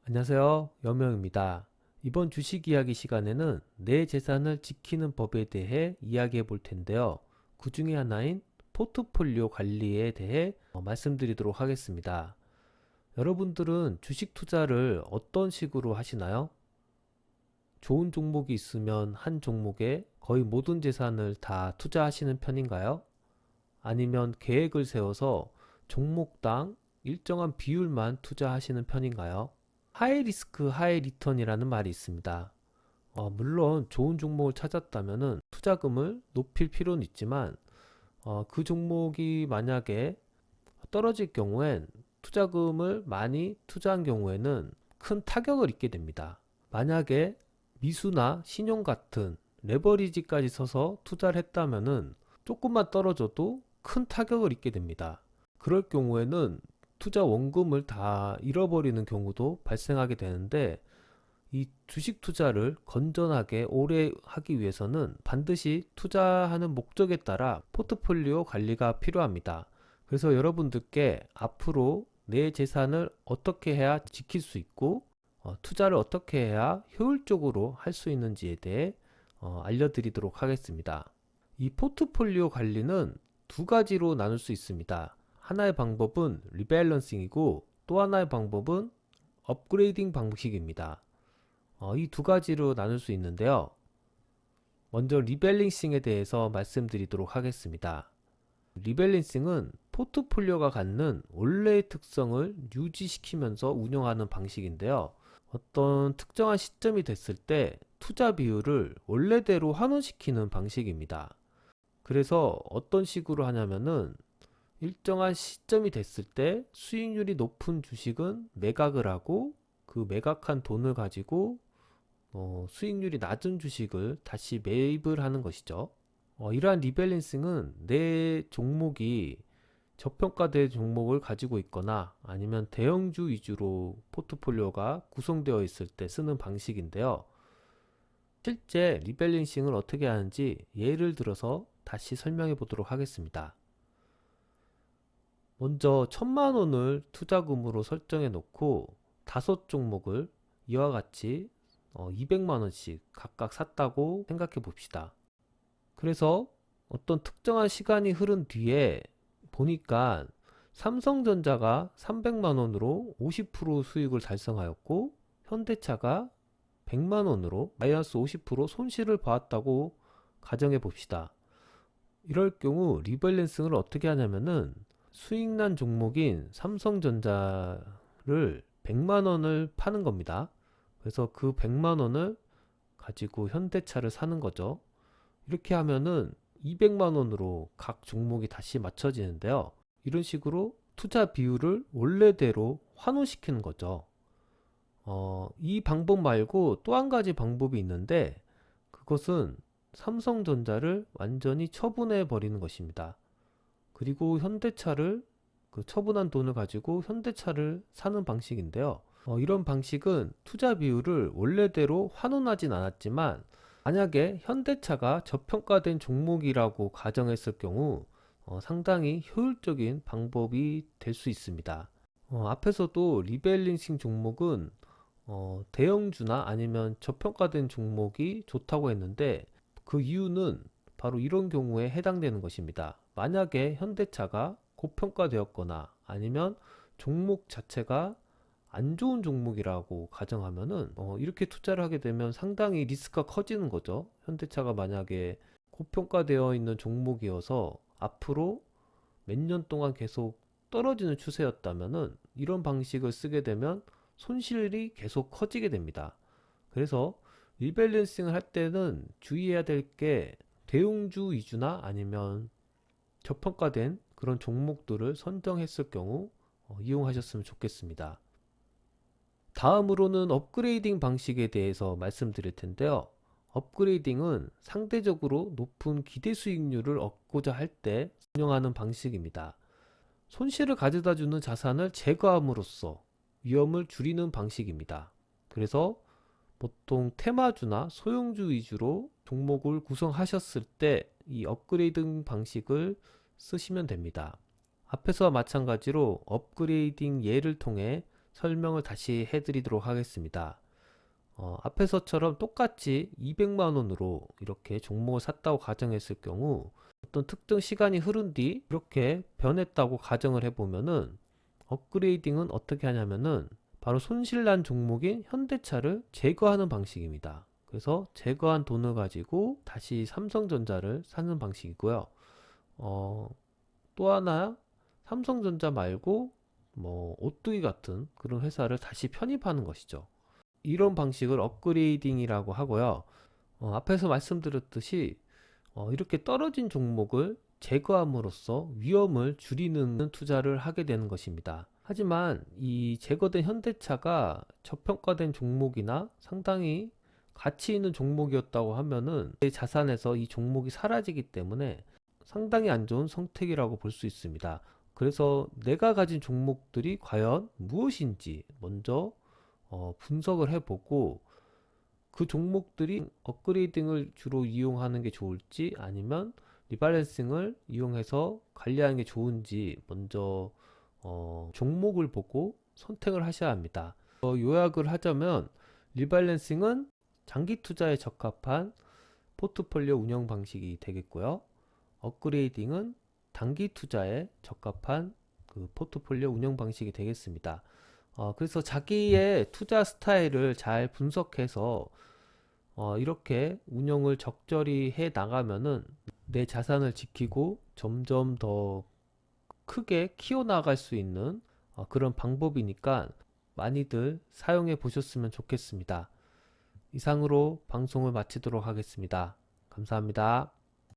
안녕하세요. 여명입니다. 이번 주식 이야기 시간에는 내 재산을 지키는 법에 대해 이야기해 볼 텐데요. 그 중에 하나인 포트폴리오 관리에 대해 말씀드리도록 하겠습니다. 여러분들은 주식 투자를 어떤 식으로 하시나요? 좋은 종목이 있으면 한 종목에 거의 모든 재산을 다 투자하시는 편인가요? 아니면 계획을 세워서 종목당 일정한 비율만 투자하시는 편인가요? 하이 리스크 하이 리턴이라는 말이 있습니다. 물론 좋은 종목을 찾았다면 투자금을 높일 필요는 있지만 그 종목이 만약에 떨어질 경우엔 투자금을 많이 투자한 경우에는 큰 타격을 입게 됩니다. 만약에 미수나 신용 같은 레버리지까지 써서 투자를 했다면 조금만 떨어져도 큰 타격을 입게 됩니다. 그럴 경우에는 투자 원금을 다 잃어버리는 경우도 발생하게 되는데, 이 주식 투자를 건전하게 오래 하기 위해서는 반드시 투자하는 목적에 따라 포트폴리오 관리가 필요합니다. 그래서 여러분들께 앞으로 내 재산을 어떻게 해야 지킬 수 있고 투자를 어떻게 해야 효율적으로 할 수 있는지에 대해 알려드리도록 하겠습니다. 이 포트폴리오 관리는 두 가지로 나눌 수 있습니다. 하나의 방법은 리밸런싱이고 또 하나의 방법은 업그레이딩 방식입니다. 이 두 가지로 나눌 수 있는데요. 먼저 리밸런싱에 대해서 말씀드리도록 하겠습니다. 리밸런싱은 포트폴리오가 갖는 원래의 특성을 유지시키면서 운영하는 방식인데요. 어떤 특정한 시점이 됐을 때 투자 비율을 원래대로 환원시키는 방식입니다. 그래서 어떤 식으로 하냐면은 일정한 시점이 됐을 때 수익률이 높은 주식은 매각을 하고 그 매각한 돈을 가지고 수익률이 낮은 주식을 다시 매입을 하는 것이죠. 이러한 리밸런싱은 내 종목이 저평가된 종목을 가지고 있거나 아니면 대형주 위주로 포트폴리오가 구성되어 있을 때 쓰는 방식인데요. 실제 리밸런싱을 어떻게 하는지 예를 들어서 다시 설명해 보도록 하겠습니다. 먼저 1000만원을 투자금으로 설정해 놓고 5종목을 이와 같이 200만원씩 각각 샀다고 생각해 봅시다. 그래서 어떤 특정한 시간이 흐른 뒤에 보니까 삼성전자가 300만원으로 50% 수익을 달성하였고 현대차가 100만원으로 마이너스 50% 손실을 보았다고 가정해 봅시다. 이럴 경우 리밸런싱을 어떻게 하냐면은 수익난 종목인 삼성전자를 100만원을 파는 겁니다. 그래서 그 100만원을 가지고 현대차를 사는 거죠. 이렇게 하면은 200만원으로 각 종목이 다시 맞춰지는데요. 이런 식으로 투자 비율을 원래대로 환원시키는 거죠. 이 방법 말고 또 한 가지 방법이 있는데 그것은 삼성전자를 완전히 처분해 버리는 것입니다. 그리고 현대차를 그 처분한 돈을 가지고 현대차를 사는 방식인데요. 이런 방식은 투자 비율을 원래대로 환원하진 않았지만 만약에 현대차가 저평가된 종목이라고 가정했을 경우 상당히 효율적인 방법이 될 수 있습니다. 앞에서도 리밸런싱 종목은 대형주나 아니면 저평가된 종목이 좋다고 했는데 그 이유는 바로 이런 경우에 해당되는 것입니다. 만약에 현대차가 고평가되었거나 아니면 종목 자체가 안 좋은 종목이라고 가정하면은 이렇게 투자를 하게 되면 상당히 리스크가 커지는 거죠. 현대차가 만약에 고평가되어 있는 종목이어서 앞으로 몇 년 동안 계속 떨어지는 추세였다면은 이런 방식을 쓰게 되면 손실이 계속 커지게 됩니다. 그래서 리밸런싱을 할 때는 주의해야 될 게 대형주 위주나 아니면 저평가된 그런 종목들을 선정했을 경우 이용하셨으면 좋겠습니다. 다음으로는 업그레이딩 방식에 대해서 말씀드릴 텐데요. 업그레이딩은 상대적으로 높은 기대 수익률을 얻고자 할 때 운영하는 방식입니다. 손실을 가져다 주는 자산을 제거함으로써 위험을 줄이는 방식입니다. 그래서 보통 테마주나 소형주 위주로 종목을 구성하셨을 때 이 업그레이딩 방식을 쓰시면 됩니다. 앞에서와 마찬가지로 업그레이딩 예를 통해 설명을 다시 해드리도록 하겠습니다. 앞에서처럼 똑같이 200만 원으로 이렇게 종목을 샀다고 가정했을 경우 어떤 특정 시간이 흐른 뒤 이렇게 변했다고 가정을 해보면은 업그레이딩은 어떻게 하냐면은 바로 손실난 종목인 현대차를 제거하는 방식입니다. 그래서 제거한 돈을 가지고 다시 삼성전자를 사는 방식이고요. 또 하나 삼성전자 말고 뭐 오뚜기 같은 그런 회사를 다시 편입하는 것이죠. 이런 방식을 업그레이딩이라고 하고요. 앞에서 말씀드렸듯이 이렇게 떨어진 종목을 제거함으로써 위험을 줄이는 투자를 하게 되는 것입니다. 하지만 이 제거된 현대차가 저평가된 종목이나 상당히 가치 있는 종목이었다고 하면은 내 자산에서 이 종목이 사라지기 때문에 상당히 안 좋은 선택이라고 볼 수 있습니다. 그래서 내가 가진 종목들이 과연 무엇인지 먼저 분석을 해보고 그 종목들이 업그레이딩을 주로 이용하는 게 좋을지 아니면 리밸런싱을 이용해서 관리하는 게 좋은지 먼저 종목을 보고 선택을 하셔야 합니다. 요약을 하자면 리밸런싱은 장기 투자에 적합한 포트폴리오 운영 방식이 되겠고요. 업그레이딩은 단기 투자에 적합한 그 포트폴리오 운영 방식이 되겠습니다. 그래서 자기의 투자 스타일을 잘 분석해서 이렇게 운영을 적절히 해 나가면은 내 자산을 지키고 점점 더 크게 키워나갈 수 있는 그런 방법이니까 많이들 사용해 보셨으면 좋겠습니다. 이상으로 방송을 마치도록 하겠습니다. 감사합니다.